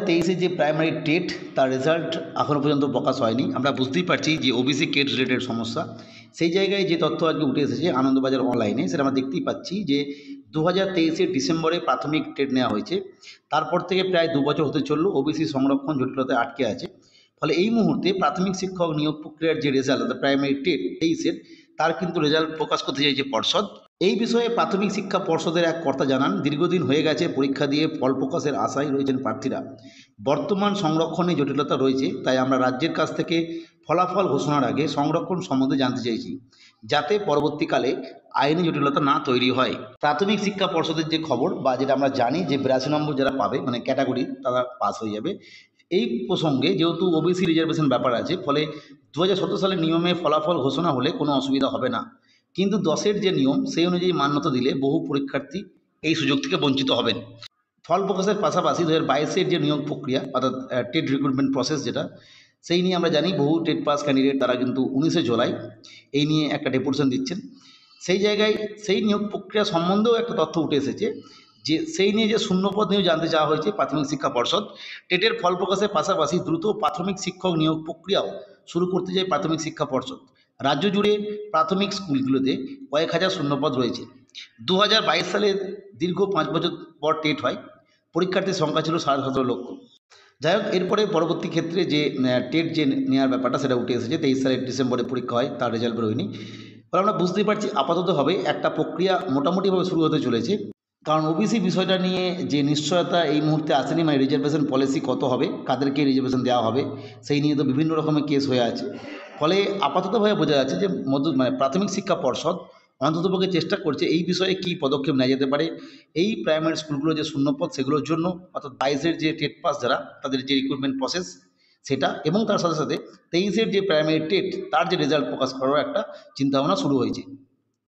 23-এ যে primary TET তার result এখনও পর্যন্ত প্রকাশ হয়নি। আমরা বুঝতেই পারছি যে ওবিসি কেট রিলেটেড সমস্যা। সেই জায়গায় যে তথ্য আজকে উঠে এসেছে আনন্দবাজার অনলাইনে, সেটা আমরা দেখতেই পাচ্ছি যে 2023-এর ডিসেম্বরে প্রাথমিক টেট নেওয়া হয়েছে। তারপর থেকে প্রায় 2 বছর হতে চলল, ওবিসি সংরক্ষণ জটিলতায় আটকে আছে। ফলে এই মুহূর্তে প্রাথমিক শিক্ষক নিয়োগ প্রক্রিয়ার যে রেজাল্ট, অর্থাৎ প্রাইমারি টেট 23-এর, তার কিন্তু রেজাল্ট প্রকাশ করতে চাইছে পর্ষদ। এই বিষয়ে প্রাথমিক শিক্ষা পর্ষদের এক কর্তা জানান, দীর্ঘদিন হয়ে গেছে পরীক্ষা দিয়ে ফল প্রকাশের আশায় রয়েছেন প্রার্থীরা। বর্তমান সংরক্ষণে জটিলতা রয়েছে, তাই আমরা রাজ্যের কাছ থেকে ফলাফল ঘোষণার আগে সংরক্ষণ সম্বন্ধে জানতে চাইছি, যাতে পরবর্তীকালে আইনি জটিলতা না তৈরি হয়। প্রাথমিক শিক্ষা পর্ষদের যে খবর বা যেটা আমরা জানি যে 82 নম্বর যারা পাবে, মানে ক্যাটাগরি, তারা পাস হয়ে যাবে। এই প্রসঙ্গে যেহেতু ওবিসি রিজার্ভেশন ব্যাপার আছে, ফলে 2017 সালের নিয়মে ফলাফল ঘোষণা হলে কোনো অসুবিধা হবে না। কিন্তু 10-এর যে নিয়ম, সেই অনুযায়ী মান্যতা দিলে বহু পরীক্ষার্থী এই সুযোগ থেকে বঞ্চিত হবেন। ফল প্রকাশের পাশাপাশি 2022-এর যে নিয়োগ প্রক্রিয়া, অর্থাৎ টেট রিক্রুটমেন্ট প্রসেস যেটা, সেই নিয়ে আমরা জানি বহু টেট পাস ক্যান্ডিডেট তারা কিন্তু 19শে জুলাই এই নিয়ে একটা ডেপুটেশন দিচ্ছেন। সেই জায়গায় সেই নিয়োগ প্রক্রিয়া সম্বন্ধেও একটা তথ্য উঠে এসেছে যে সেই নিয়ে যে শূন্যপদ নিয়েও জানতে চাওয়া হয়েছে প্রাথমিক শিক্ষা পর্ষদ। টেটের ফল প্রকাশের পাশাপাশি দ্রুত প্রাথমিক শিক্ষক নিয়োগ প্রক্রিয়াও শুরু করতে চায় প্রাথমিক শিক্ষা পর্ষদ। রাজ্য জুড়ে প্রাথমিক স্কুলগুলোতে কয়েক হাজার শূন্যপদ রয়েছে। 2022 সালে দীর্ঘ 5 বছর পর টেট হয়। পরীক্ষার্থীর সংখ্যা ছিল 17.5 লক্ষ। যাই হোক, এরপরে পরবর্তী ক্ষেত্রে যে টেট যে নেওয়ার ব্যাপারটা, সেটা উঠে এসেছে। 23 সালের ডিসেম্বরে পরীক্ষা হয়, তার রেজাল্ট বেরোয়নি। ফলে আমরা বুঝতেই পারছি আপাতত হবে একটা প্রক্রিয়া মোটামুটিভাবে শুরু হতে চলেছে। কারণ ওবিসি বিষয়টা নিয়ে যে নিশ্চয়তা এই মুহূর্তে আসেনি, মানে রিজার্ভেশন পলিসি কত হবে, কাদেরকে রিজার্ভেশন দেওয়া হবে, সেই নিয়ে তো বিভিন্ন রকমের কেস হয়ে আছে। ফলে আপাততভাবে বোঝা যাচ্ছে যে প্রাথমিক শিক্ষা পর্ষদ অন্ততপক্ষে চেষ্টা করছে এই বিষয়ে কী পদক্ষেপ নেওয়া যেতে পারে এই প্রাইমারি স্কুলগুলো যে শূন্যপদ সেগুলোর জন্য, অর্থাৎ 22-এর যে টেট পাস যারা, তাদের যে রিক্রুটমেন্ট প্রসেস সেটা, এবং তার সাথে সাথে 23-এর যে প্রাইমারি টেট তার যে রেজাল্ট প্রকাশ করারও একটা চিন্তাভাবনা শুরু হয়েছে।